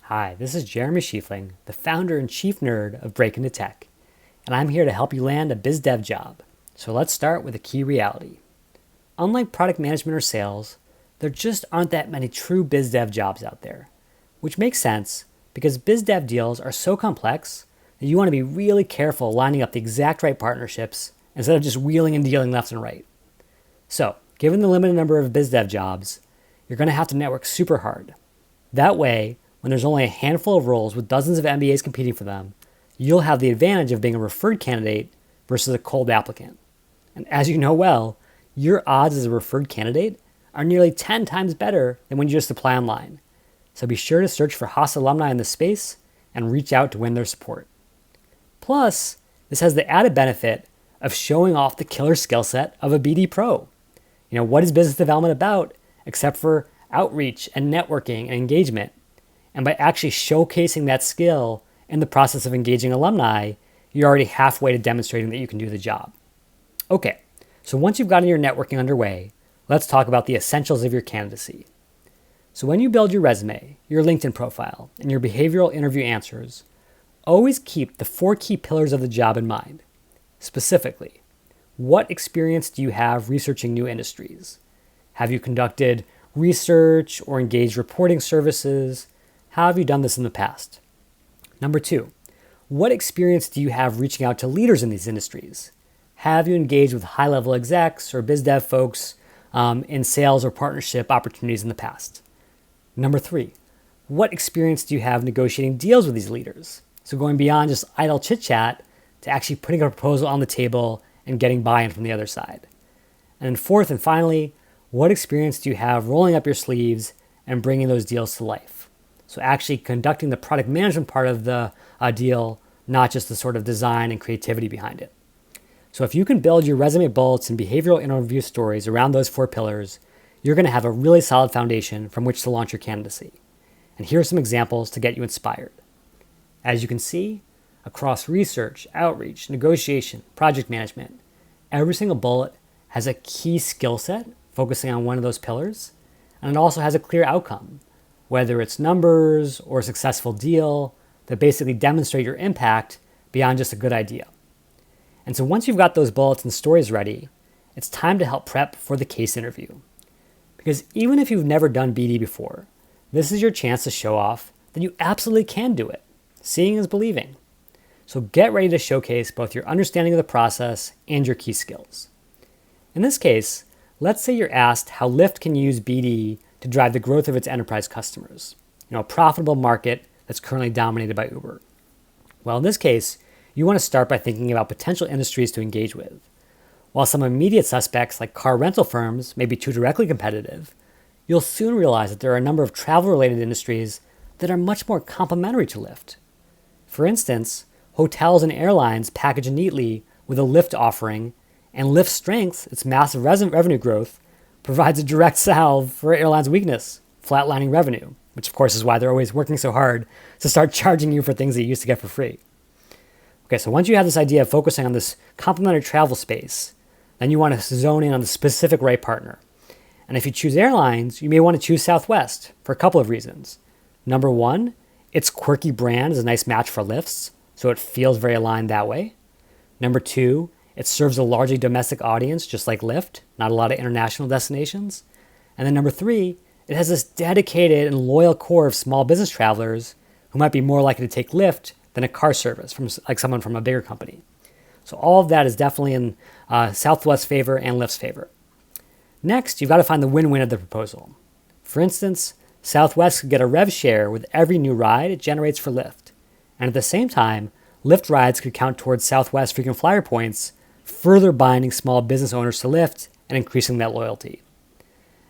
Hi, this is Jeremy Schiefling, the founder and chief nerd of Break Into Tech, and I'm here to help you land a biz dev job. So let's start with a key reality. Unlike product management or sales, there just aren't that many true biz dev jobs out there, which makes sense because biz dev deals are so complex that you want to be really careful lining up the exact right partnerships instead of just wheeling and dealing left and right. So, given the limited number of biz dev jobs, you're going to have to network super hard. That way, when there's only a handful of roles with dozens of MBAs competing for them, you'll have the advantage of being a referred candidate versus a cold applicant. And as you know well, your odds as a referred candidate are nearly 10 times better than when you just apply online. So be sure to search for Haas alumni in the space and reach out to win their support. Plus, this has the added benefit of showing off the killer skill set of a BD pro. What is business development about except for outreach and networking and engagement? And by actually showcasing that skill in the process of engaging alumni, you're already halfway to demonstrating that you can do the job. Okay, so once you've gotten your networking underway, let's talk about the essentials of your candidacy. So when you build your resume, your LinkedIn profile, and your behavioral interview answers, always keep the 4 key pillars of the job in mind. Specifically, what experience do you have researching new industries? Have you conducted research or engaged reporting services? How have you done this in the past? Number 2, what experience do you have reaching out to leaders in these industries? Have you engaged with high-level execs or biz dev folks in sales or partnership opportunities in the past? Number 3, what experience do you have negotiating deals with these leaders? So going beyond just idle chit-chat to actually putting a proposal on the table and getting buy-in from the other side. And then fourth and finally, what experience do you have rolling up your sleeves and bringing those deals to life? So actually conducting the product management part of the deal, not just the sort of design and creativity behind it. So if you can build your resume bullets and behavioral interview stories around those 4 pillars, you're going to have a really solid foundation from which to launch your candidacy. And here are some examples to get you inspired. As you can see, across research, outreach, negotiation, project management, every single bullet has a key skill set focusing on one of those pillars, and it also has a clear outcome, whether it's numbers or a successful deal that basically demonstrate your impact beyond just a good idea. And so once you've got those bullets and stories ready, it's time to help prep for the case interview. Because even if you've never done BD before, this is your chance to show off that you absolutely can do it. Seeing is believing. So get ready to showcase both your understanding of the process and your key skills. In this case, let's say you're asked how Lyft can use BD to drive the growth of its enterprise customers, a profitable market that's currently dominated by Uber. Well, in this case, you want to start by thinking about potential industries to engage with. While some immediate suspects like car rental firms may be too directly competitive, you'll soon realize that there are a number of travel-related industries that are much more complementary to Lyft. For instance, hotels and airlines package neatly with a Lyft offering, and Lyft's strength, its massive revenue growth, provides a direct salve for airlines' weakness, flatlining revenue, which of course is why they're always working so hard to start charging you for things that you used to get for free. Okay, so once you have this idea of focusing on this complementary travel space, then you want to zone in on the specific right partner. And if you choose airlines, you may want to choose Southwest for a couple of reasons. Number 1, its quirky brand is a nice match for Lyft's, so it feels very aligned that way. Number 2, it serves a largely domestic audience, just like Lyft, not a lot of international destinations. And then number 3, it has this dedicated and loyal core of small business travelers who might be more likely to take Lyft than a car service from like someone from a bigger company. So all of that is definitely in Southwest's favor and Lyft's favor. Next, you've got to find the win-win of the proposal. For instance, Southwest could get a rev share with every new ride it generates for Lyft. And at the same time, Lyft rides could count towards Southwest frequent flyer points, further binding small business owners to Lyft and increasing that loyalty.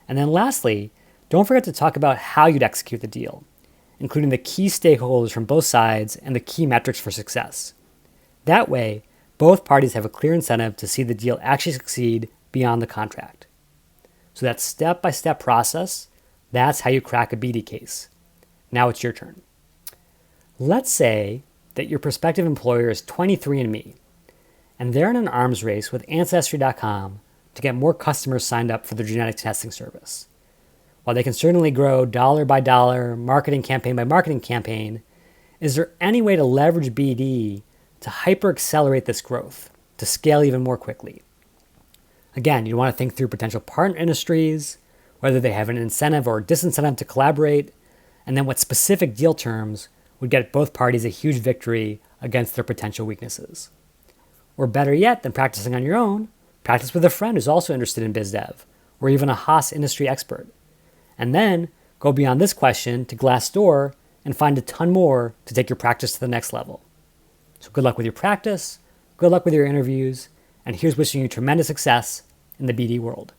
And then lastly, don't forget to talk about how you'd execute the deal, including the key stakeholders from both sides and the key metrics for success. That way, both parties have a clear incentive to see the deal actually succeed beyond the contract. So that step-by-step process, that's how you crack a BD case. Now it's your turn. Let's say that your prospective employer is 23andMe, and they're in an arms race with Ancestry.com to get more customers signed up for their genetic testing service. While they can certainly grow dollar by dollar, marketing campaign by marketing campaign, is there any way to leverage BD to hyper accelerate this growth, to scale even more quickly? Again, you want to think through potential partner industries, whether they have an incentive or disincentive to collaborate, and then what specific deal terms would get both parties a huge victory against their potential weaknesses. Or better yet than practicing on your own, practice with a friend who's also interested in biz dev, or even a Haas industry expert. And then go beyond this question to Glassdoor and find a ton more to take your practice to the next level. So good luck with your practice, good luck with your interviews, and here's wishing you tremendous success in the BD world.